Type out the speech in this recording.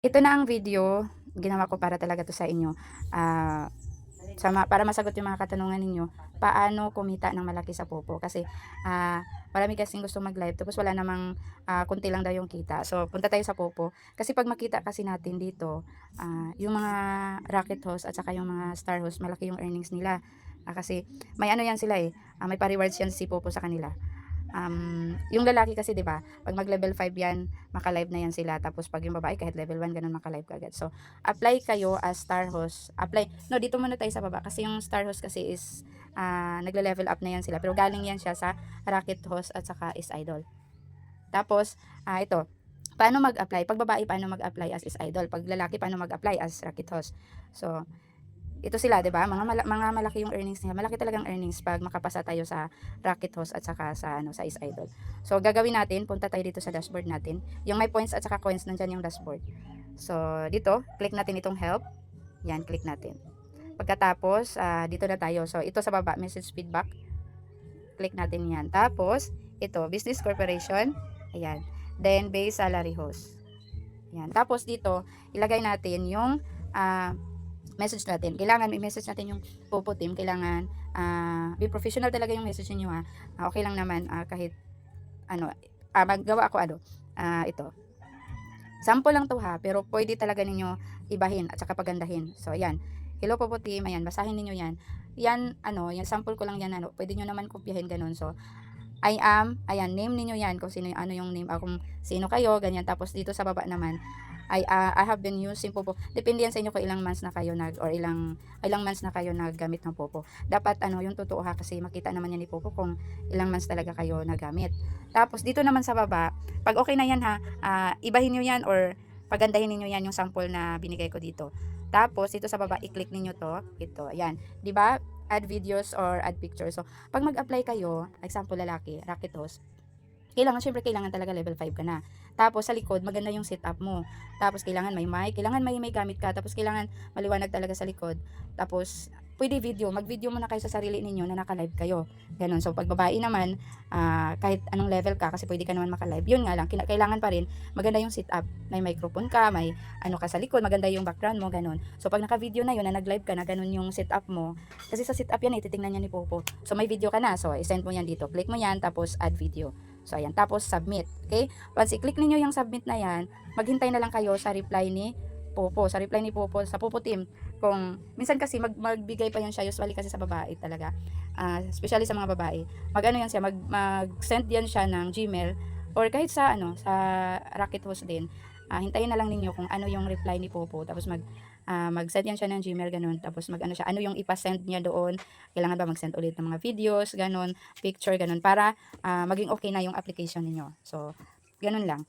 Ito na ang video, ginawa ko para talaga 'to sa inyo, ah, para masagot yung mga katanungan ninyo, paano kumita ng malaki sa Popo. Kasi, marami kasing gustong mag-live tapos wala namang, konti lang daw yung kita. So, punta tayo sa Popo. Kasi 'pag makita kasi natin dito, yung mga rocket host at saka yung mga star host, malaki yung earnings nila. Kasi may ano yan sila, may pa-rewards yan si Popo sa kanila. Yung lalaki kasi 'di ba, 'pag mag-level 5 yan, maka-live na yan sila. Tapos 'pag yung babae kahit level 1 gano'n maka-live kaagad. So, apply kayo as star host. Apply. No, dito muna tayo sa baba kasi yung star host kasi is nagle-level up na yan sila. Pero galing yan siya sa rocket host at saka is idol. Tapos, ito, paano mag-apply? Pag babae, paano mag-apply as is idol? Pag lalaki, paano mag-apply as rocket host? So, ito sila, 'di ba? Mga malaki yung earnings nila. Malaki talagang earnings pag makapasa tayo sa Rocket Host at saka sa ano, sa Is Idol. So, gagawin natin, punta tayo dito sa dashboard natin. Yung may points at saka coins nandiyan yung dashboard. So, dito, click natin itong help. Yan, click natin. Pagkatapos, dito na tayo. So, ito sa baba, message feedback. Click natin yan. Tapos, ito, business corporation. Ayan. Then, base salary host. Yan. Tapos, dito, ilagay natin yung message natin. Kailangan may message natin yung Popo team. Kailangan be professional talaga yung message niyo ha. Okay lang naman kahit ano, maggawa ako ano, ito. Sample lang to ha, pero pwede talaga ninyo ibahin at saka pagandahin. So ayan. Hello Popo team, ayan, basahin niyo yan. Yan ano, yan sample ko lang yan ano. Pwede niyo naman kopyahin ganun. So I am, ayan, name niyo yan kung sino ano yung name, kung sino kayo, ganyan. Tapos dito sa baba naman, I have been using Popo. Depende yan sa inyo kung ilang months na kayo or ilang months na kayo naggamit ng Popo. Dapat ano, yung totoo ha, kasi makita naman yan ni Popo kung ilang months talaga kayo nagamit. Tapos dito naman sa baba, pag okay na yan ha, ibahin niyo yan or pagandahin niyo yan yung sample na binigay ko dito. Tapos dito sa baba, i-click niyo to, ito, ayan. 'Di ba? Add videos or add pictures. So, pag mag-apply kayo, example lalaki, Rakitos, kailangan talaga level 5 ka na. Tapos sa likod, maganda yung setup mo. Tapos kailangan may mic, kailangan may gamit ka. Tapos kailangan maliwanag talaga sa likod. Tapos pwede video, mag-video muna kayo sa sarili ninyo na naka-live kayo. Ganun. So pag babae naman, kahit anong level ka, kasi pwede ka naman maka-live. Yun nga lang, kailangan pa rin maganda yung setup. May microphone ka, may ano ka sa likod, maganda yung background mo, ganun. So pag naka-video na yun, na nag-live ka na, ganun yung setup mo. Kasi sa setup yan, titingnan yan ni Popo. So may video ka na, so i-send mo yan dito. Click mo yan, tapos add video. So ayan, tapos submit. Okay? Once i-click niyo yung submit na yan, maghintay na lang kayo sa reply ni Popo, sa reply ni Popo, sa Popo team. Kung minsan kasi magbigay pa yan siya, usually kasi sa babae talaga. Especially sa mga babae. Mag-ano yan siya, mag-send yan siya ng Gmail or kahit sa ano, sa Rocket Host din. Hintayin na lang ninyo kung ano yung reply ni Popo, tapos mag-send yan siya ng Gmail ganun, tapos mag-ano siya, ano yung ipa-send niya doon. Kailangan ba mag-send ulit ng mga videos, ganun, picture ganun para maging okay na yung application niyo. So, ganun lang.